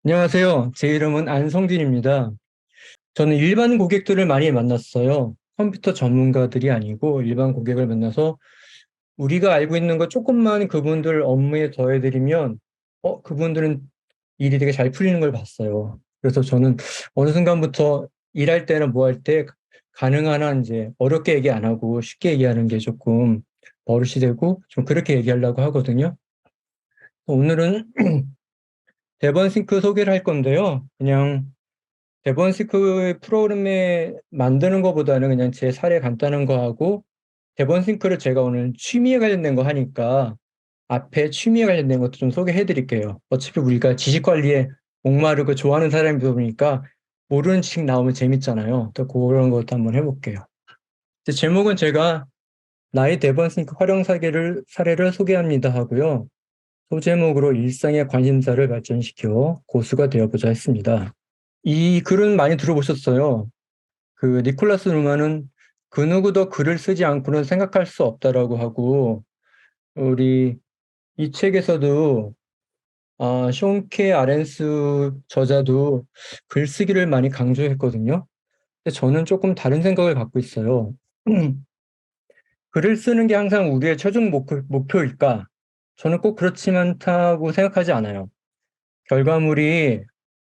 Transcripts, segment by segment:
안녕하세요. 제 이름은 안성진입니다. 저는 일반 고객들을 많이 만났어요. 컴퓨터 전문가들이 아니고 일반 고객을 만나서 우리가 알고 있는 거 조금만 그분들 업무에 더해드리면, 그분들은 일이 되게 잘 풀리는 걸 봤어요. 그래서 저는 어느 순간부터 일할 때나 뭐 할 때 가능한 한 이제 어렵게 얘기 안 하고 쉽게 얘기하는 게 조금 버릇이 되고 좀 그렇게 얘기하려고 하거든요. 오늘은 데번싱크 소개를 할 건데요. 그냥 데번싱크 프로그램에 만드는 것보다는 그냥 제 사례 간단한 거 하고, 데번싱크를 제가 오늘 취미에 관련된 거 하니까 앞에 취미에 관련된 것도 좀 소개해 드릴게요. 어차피 우리가 지식 관리에 목마르고 좋아하는 사람이다 보니까 모르는 지식 나오면 재밌잖아요. 또 그런 것도 한번 해볼게요. 제목은 제가 나의 데번싱크 활용 사례를 소개합니다 하고요. 소제목으로 일상의 관심사를 발전시켜 고수가 되어보자 했습니다. 이 글은 많이 들어보셨어요. 그 니콜라스 루마는 그 누구도 글을 쓰지 않고는 생각할 수 없다라고 하고, 우리 이 책에서도 숀케 아렌스 저자도 글쓰기를 많이 강조했거든요. 근데 저는 조금 다른 생각을 갖고 있어요. 글을 쓰는 게 항상 우리의 최종 목표일까? 저는 꼭 그렇지 않다고 생각하지 않아요. 결과물이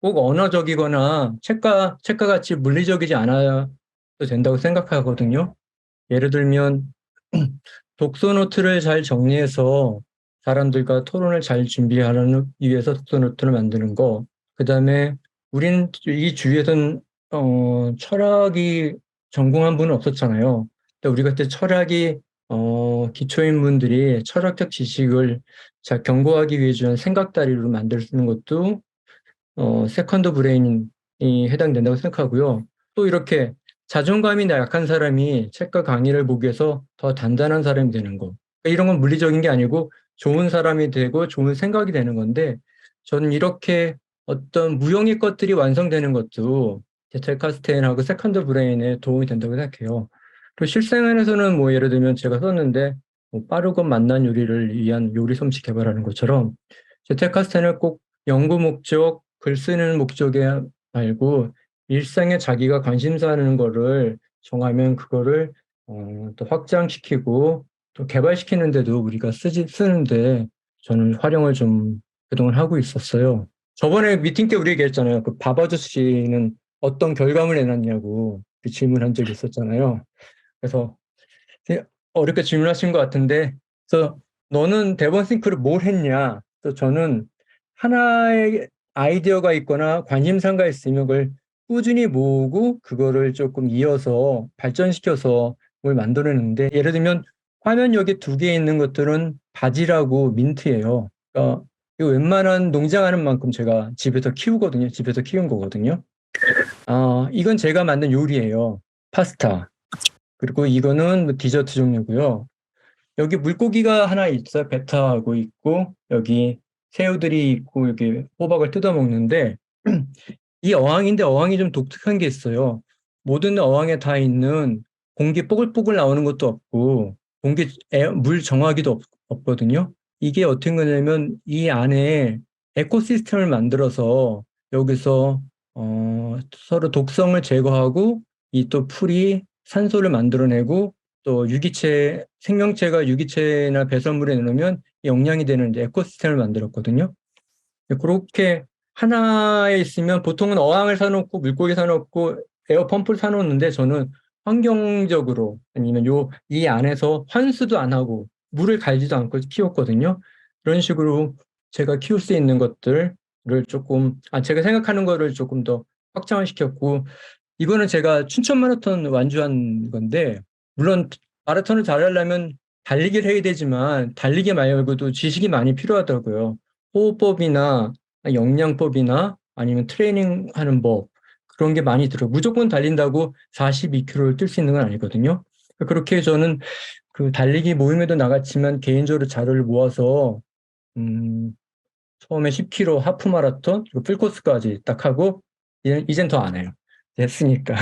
꼭 언어적이거나 책과 같이 물리적이지 않아도 된다고 생각하거든요. 예를 들면 독서 노트를 잘 정리해서 사람들과 토론을 잘 준비하기 위해서 독서 노트를 만드는 거. 그다음에 우리는 이 주위에선 철학이 전공한 분은 없었잖아요. 근데 우리 같은 철학이 기초인 분들이 철학적 지식을 잘 경고하기 위해 주는 생각다리로 만들 는 것도 세컨드 브레인이 해당된다고 생각하고요. 또 이렇게 자존감이 약한 사람이 책과 강의를 보기 위해서 더 단단한 사람이 되는 거. 그러니까 이런 건 물리적인 게 아니고 좋은 사람이 되고 좋은 생각이 되는 건데, 저는 이렇게 어떤 무형의 것들이 완성되는 것도 데칼스테인하고 세컨드 브레인에 도움이 된다고 생각해요. 또 실생활에서는 뭐 예를 들면 제가 썼는데 뭐 빠르고 맛난 요리를 위한 요리 솜씨 개발하는 것처럼, 데칼스테인을 꼭 연구 목적, 글 쓰는 목적에 말고 일상에 자기가 관심사 하는 거를 정하면 그거를 또 확장시키고 또 개발시키는데도 우리가 쓰는데 저는 활용을 좀 그동안 하고 있었어요. 저번에 미팅 때 우리 얘기했잖아요. 그 밥 아저씨는 어떤 결과물 내놨냐고 그 질문한 적이 있었잖아요. 그래서 되게 어렵게 질문하신 것 같은데, 그래서 너는 데번싱크를 뭘 했냐? 그래서 저는 하나의 아이디어가 있거나 관심사가 있으면 그걸 꾸준히 모으고 그거를 조금 이어서 발전시켜서 뭘 만들어내는데, 예를 들면 화면 여기 두 개 있는 것들은 바지라고 민트예요. 그러니까 이거 웬만한 농장하는 만큼 제가 집에서 키우거든요. 집에서 키운 거거든요. 이건 제가 만든 요리예요. 파스타. 그리고 이거는 뭐 디저트 종류고요. 여기 물고기가 하나 있어요. 베타하고 있고, 여기 새우들이 있고, 여기 호박을 뜯어 먹는데, 이 어항인데 어항이 좀 독특한 게 있어요. 모든 어항에 다 있는 공기 뽀글뽀글 나오는 것도 없고, 물 정화기도 없거든요. 이게 어떤 거냐면, 이 안에 에코시스템을 만들어서 여기서 서로 독성을 제거하고, 이 또 풀이 산소를 만들어내고, 또 생명체가 유기체나 배설물에 넣으면 영양이 되는 이제 에코시스템을 만들었거든요. 그렇게 하나에 있으면 보통은 어항을 사놓고 물고기 사놓고 에어펌프를 사놓는데, 저는 환경적으로 아니면 이 안에서 환수도 안 하고 물을 갈지도 않고 키웠거든요. 그런 식으로 제가 키울 수 있는 것들을 제가 생각하는 거를 조금 더 확장을 시켰고, 이거는 제가 춘천 마라톤 완주한 건데, 물론 마라톤을 잘하려면 달리기를 해야 되지만 달리기 말고도 지식이 많이 필요하더라고요. 호흡법이나 영양법이나 아니면 트레이닝 하는 법, 그런 게 많이 들어요. 무조건 달린다고 42km를 뛸 수 있는 건 아니거든요. 그렇게 저는 그 달리기 모임에도 나갔지만 개인적으로 자료를 모아서 음, 처음에 10km 하프 마라톤 그리고 풀코스까지 딱 하고, 이젠 더 안 해요. 됐으니까.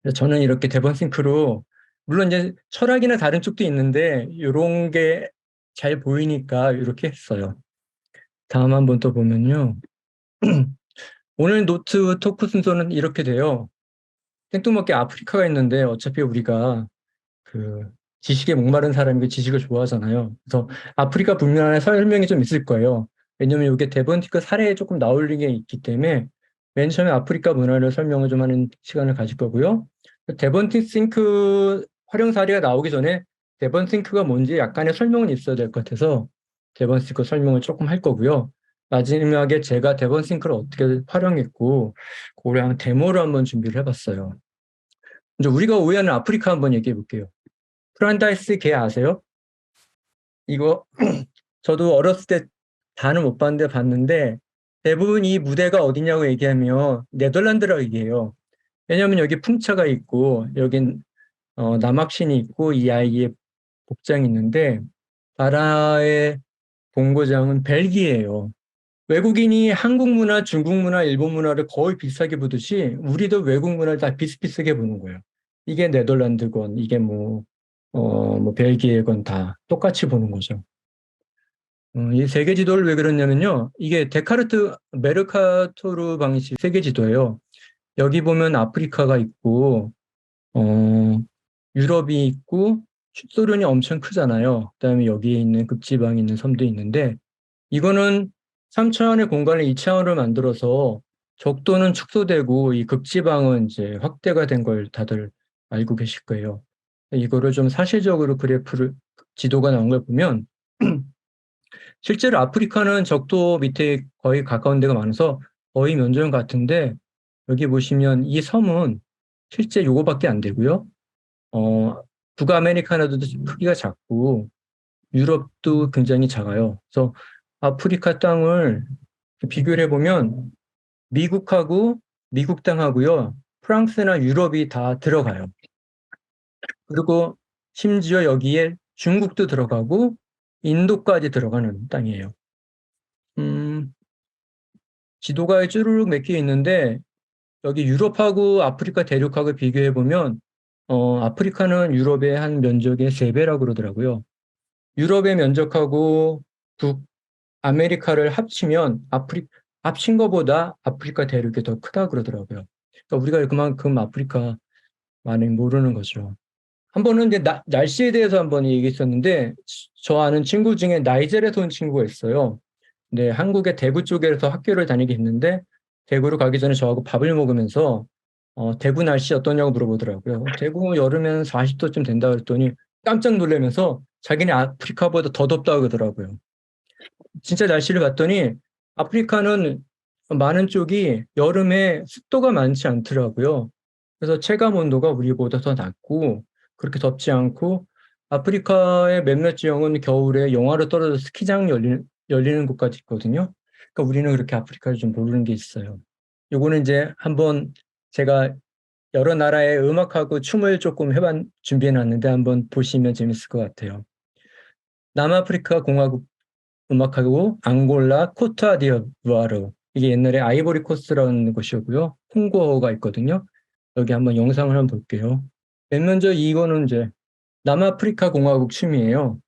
그래서 저는 이렇게 데번싱크로, 물론 이제 철학이나 다른 쪽도 있는데 이런 게 잘 보이니까 이렇게 했어요. 다음 한번 또 보면요. 오늘 노트 토크 순서는 이렇게 돼요. 생뚱맞게 아프리카가 있는데 어차피 우리가 그 지식에 목마른 사람이 지식을 좋아하잖아요. 그래서 아프리카 분면에 설명이 좀 있을 거예요. 왜냐면 이게 데번티크 사례에 조금 나올 게 있기 때문에 맨 처음에 아프리카 문화를 설명을 좀 하는 시간을 가질 거고요. 데번싱크 활용 사례가 나오기 전에 데번싱크가 뭔지 약간의 설명은 있어야 될 것 같아서 데번싱크 설명을 조금 할 거고요. 마지막에 제가 데번싱크를 어떻게 활용했고 그거랑 데모를 한번 준비를 해봤어요. 이제 우리가 오해하는 아프리카 한번 얘기해 볼게요. 프란다이스 개 아세요? 이거 저도 어렸을 때 다는 못 봤는데 봤는데 대부분 이 무대가 어디냐고 얘기하면 네덜란드라고 얘기해요. 왜냐하면 여기 풍차가 있고 여긴 남학신이 있고 이 아이의 복장이 있는데 바라의 본고장은 벨기에예요. 외국인이 한국 문화, 중국 문화, 일본 문화를 거의 비슷하게 보듯이 우리도 외국 문화를 다 비슷비슷하게 보는 거예요. 이게 네덜란드건 이게 뭐 벨기에건 다 똑같이 보는 거죠. 이 세계 지도를 왜 그러냐면요. 이게 데카르트 메르카토르 방식 세계 지도예요. 여기 보면 아프리카가 있고 어, 유럽이 있고 소련이 엄청 크잖아요. 그다음에 여기에 있는 극지방에 있는 섬도 있는데 이거는 3차원의 공간을 2차원으로 만들어서 적도는 축소되고 이 극지방은 이제 확대가 된 걸 다들 알고 계실 거예요. 이거를 좀 사실적으로 그래프를 지도가 나온 걸 보면 실제로 아프리카는 적도 밑에 거의 가까운 데가 많아서 거의 면적은 같은데 여기 보시면 이 섬은 실제 요거밖에 안 되고요. 북아메리카나도 크기가 작고 유럽도 굉장히 작아요. 그래서 아프리카 땅을 비교를 해보면 미국하고 미국 땅하고요. 프랑스나 유럽이 다 들어가요. 그리고 심지어 여기에 중국도 들어가고 인도까지 들어가는 땅이에요. 지도가 쭈루룩 몇 개 있는데 여기 유럽하고 아프리카 대륙하고 비교해 보면 아프리카는 유럽의 한 면적의 3배라고 그러더라고요. 유럽의 면적하고 북아메리카를 합치면 합친 것보다 아프리카 대륙이 더 크다 그러더라고요. 그러니까 우리가 그만큼 아프리카 많이 모르는 거죠. 한 번은 이제 날씨에 대해서 한번 얘기했었는데 저 아는 친구 중에 나이젤에서 온 친구가 있어요. 네, 한국의 대구 쪽에서 학교를 다니게 했는데 대구로 가기 전에 저하고 밥을 먹으면서 대구 날씨 어떠냐고 물어보더라고요. 대구 여름에는 40도쯤 된다 그랬더니 깜짝 놀라면서 자기네 아프리카보다 더 덥다고 그러더라고요. 진짜 날씨를 봤더니 아프리카는 많은 쪽이 여름에 습도가 많지 않더라고요. 그래서 체감 온도가 우리보다 더 낮고 그렇게 덥지 않고 아프리카의 몇몇 지역은 겨울에 영하로 떨어져 스키장 열리는 곳까지 있거든요. 그러니까 우리는 그렇게 아프리카를 좀 모르는 게 있어요. 요거는 이제 한번 제가 여러 나라의 음악하고 춤을 조금 준비해 놨는데 한번 보시면 재밌을 것 같아요. 남아프리카 공화국 음악하고 앙골라 코트디부아르 이게 옛날에 아이보리 코스트라는 곳이었고요. 콩고가 있거든요. 여기 한번 영상을 한번 볼게요. 맨 먼저 이거는 이제 남아프리카 공화국 춤이에요.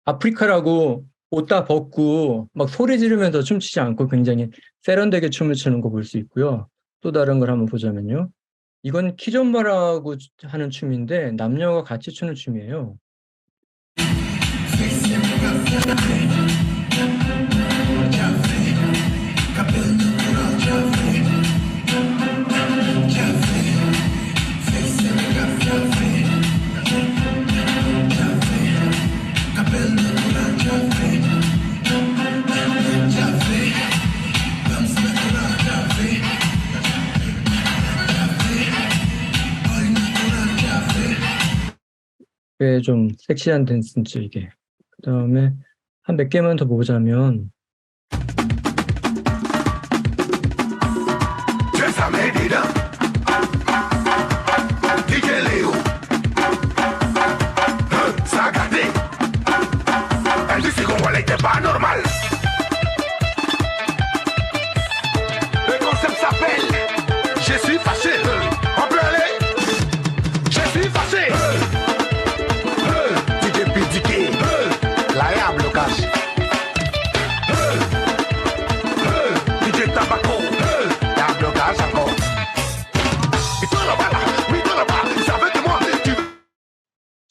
아프리카라고 옷 다 벗고 막 소리 지르면서 춤추지 않고 굉장히 세련되게 춤을 추는 거 볼 수 있고요. 또 다른 걸 한번 보자면요. 이건 키존바라고 하는 춤인데 남녀가 같이 추는 춤이에요. 꽤 좀 섹시한 댄스인지 이게. 그 다음에 한 몇 개만 더 보자면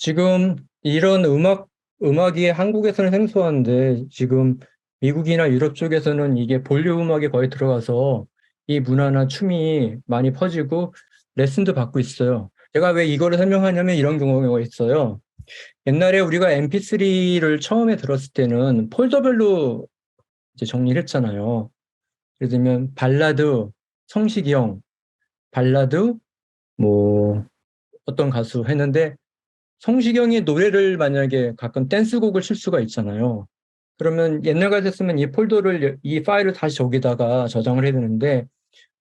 지금 이런 음악이 한국에서는 생소한데 지금 미국이나 유럽 쪽에서는 이게 볼륨 음악에 거의 들어가서 이 문화나 춤이 많이 퍼지고 레슨도 받고 있어요. 제가 왜 이거를 설명하냐면 이런 경우가 있어요. 옛날에 우리가 MP3를 처음에 들었을 때는 폴더별로 이제 정리를 했잖아요. 예를 들면 발라드, 성시경, 발라드, 뭐 어떤 가수 했는데 성시경의 노래를 만약에 가끔 댄스곡을 칠 수가 있잖아요. 그러면 옛날 같았으면 이 폴더를, 이 파일을 다시 저기다가 저장을 해야 되는데,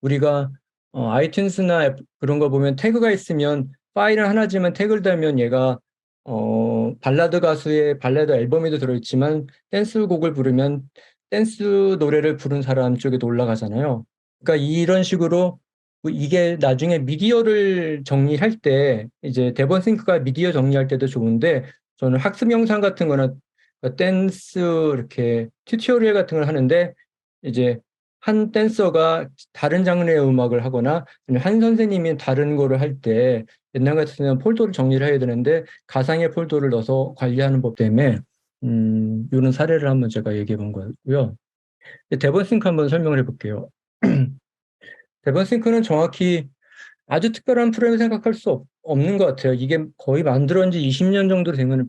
우리가 아이튠즈나 그런 거 보면 태그가 있으면 파일은 하나지만 태그를 달면 얘가 발라드 가수의 발라드 앨범에도 들어있지만 댄스곡을 부르면 댄스 노래를 부른 사람 쪽에도 올라가잖아요. 그러니까 이런 식으로 이게 나중에 미디어를 정리할 때 이제 데번싱크가 미디어 정리할 때도 좋은데 저는 학습 영상 같은 거나 댄스 이렇게 튜토리얼 같은 걸 하는데 이제 한 댄서가 다른 장르의 음악을 하거나 아니면 한 선생님이 다른 거를 할 때 옛날 같으면 폴더를 정리를 해야 되는데 가상의 폴더를 넣어서 관리하는 법 때문에 이런 사례를 한번 제가 얘기해 본 거고요. 데번싱크 한번 설명을 해볼게요. 데번싱크는 정확히 아주 특별한 프로그램을 생각할 수 없는 것 같아요. 이게 거의 만들어진 지 20년 정도 되는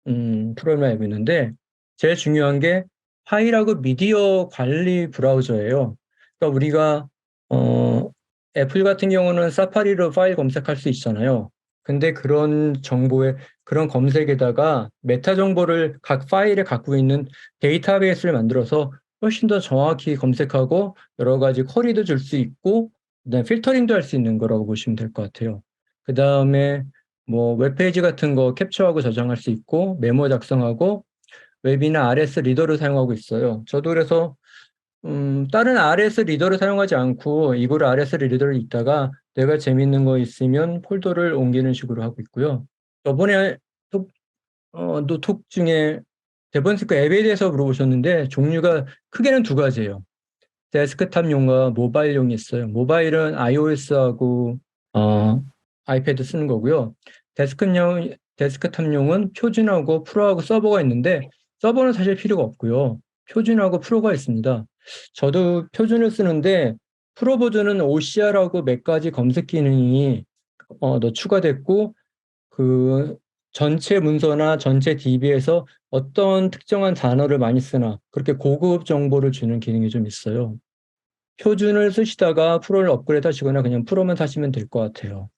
프로그램을 알고 있는데 제일 중요한 게 파일하고 미디어 관리 브라우저예요. 그러니까 우리가 어, 애플 같은 경우는 사파리로 파일 검색할 수 있잖아요. 근데 그런 정보에 그런 검색에다가 메타 정보를 각 파일에 갖고 있는 데이터베이스를 만들어서 훨씬 더 정확히 검색하고 여러 가지 쿼리도 줄 수 있고 그다음에 필터링도 할 수 있는 거라고 보시면 될 것 같아요. 그다음에 뭐 웹페이지 같은 거 캡처하고 저장할 수 있고 메모 작성하고 웹이나 RS 리더를 사용하고 있어요. 저도 그래서 다른 RS 리더를 사용하지 않고 이걸 RS 리더를 읽다가 내가 재밌는 거 있으면 폴더를 옮기는 식으로 하고 있고요. 저번에 노톡 중에 데번스크 앱에 대해서 물어보셨는데 종류가 크게는 두 가지예요. 데스크탑용과 모바일용이 있어요. 모바일은 iOS하고 아이패드 쓰는 거고요. 데스크탑용은 표준하고 프로하고 서버가 있는데 서버는 사실 필요가 없고요. 표준하고 프로가 있습니다. 저도 표준을 쓰는데 프로 버전은 OCR하고 몇 가지 검색 기능이 더 추가됐고 그 전체 문서나 전체 DB에서 어떤 특정한 단어를 많이 쓰나 그렇게 고급 정보를 주는 기능이 좀 있어요. 표준을 쓰시다가 프로를 업그레이드 하시거나 그냥 프로만 사시면 될 것 같아요.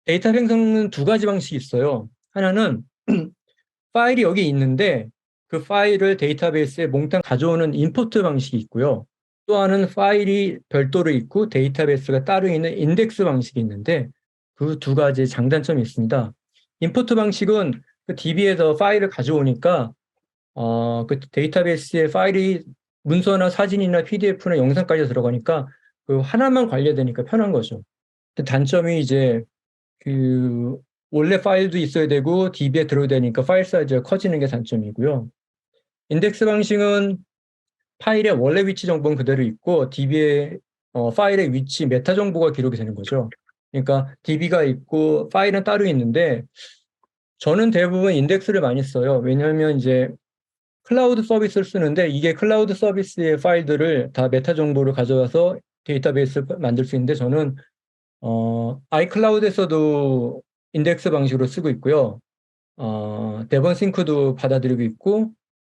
데이터 생성은 두 가지 방식이 있어요. 하나는 파일이 여기 있는데 그 파일을 데이터베이스에 몽땅 가져오는 임포트 방식이 있고요. 또 하나는 파일이 별도로 있고 데이터베이스가 따로 있는 인덱스 방식이 있는데 그 두 가지 장단점이 있습니다. 임포트 방식은 그 DB에서 파일을 가져오니까 그 데이터베이스에 파일이 문서나 사진이나 PDF나 영상까지 들어가니까 그 하나만 관리되니까 편한 거죠. 근데 단점이 이제 그 원래 파일도 있어야 되고 DB에 들어야 되니까 파일 사이즈가 커지는 게 단점이고요. 인덱스 방식은 파일의 원래 위치 정보는 그대로 있고 DB의 파일의 위치 메타 정보가 기록이 되는 거죠. 그러니까 DB가 있고 파일은 따로 있는데 저는 대부분 인덱스를 많이 써요. 왜냐하면 이제 클라우드 서비스를 쓰는데 이게 클라우드 서비스의 파일들을 다 메타 정보를 가져와서 데이터베이스 만들 수 있는데 저는 아이클라우드에서도 인덱스 방식으로 쓰고 있고요. 데번싱크도 받아들이고 있고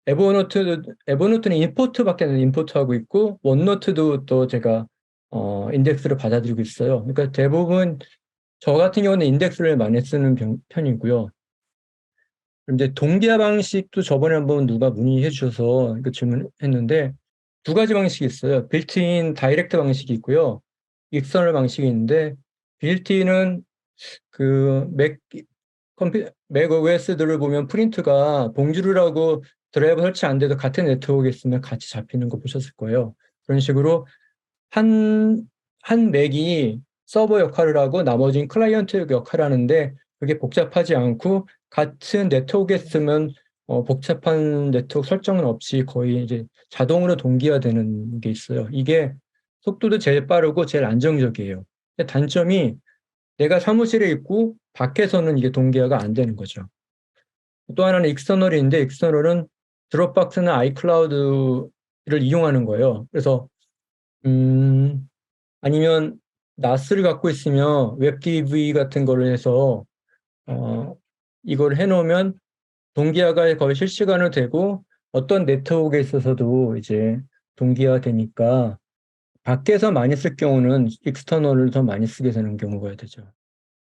에버노트는 임포트밖에 안 임포트하고 있고 원노트도 또 제가 인덱스를 받아들이고 있어요. 그러니까 대부분 저 같은 경우는 인덱스를 많이 쓰는 편이고요. 이제 동기화 방식도 저번에 한번 누가 문의해 주셔서 그 질문했는데 두 가지 방식이 있어요. 빌트인 다이렉트 방식이 있고요. 익스터널 방식이 있는데 빌트인은 그 맥 OS들을 보면 프린트가 봉지르라고 드라이버 설치 안 돼도 같은 네트워크에 있으면 같이 잡히는 거 보셨을 거예요. 그런 식으로 한, 한 맥이 서버 역할을 하고 나머지는 클라이언트 역할을 하는데 그게 복잡하지 않고 같은 네트워크에 쓰면 복잡한 네트워크 설정은 없이 거의 이제 자동으로 동기화되는 게 있어요. 이게 속도도 제일 빠르고 제일 안정적이에요. 근데 단점이 내가 사무실에 있고 밖에서는 이게 동기화가 안 되는 거죠. 또 하나는 익스터널인데 익스터널은 드롭박스나 아이클라우드를 이용하는 거예요. 그래서 아니면 나스를 갖고 있으면 웹DB 같은 거를 해서 어, 이걸 해놓으면 동기화가 거의 실시간으로 되고 어떤 네트워크에 있어서도 이제 동기화 되니까 밖에서 많이 쓸 경우는 익스터널을 더 많이 쓰게 되는 경우가 되죠.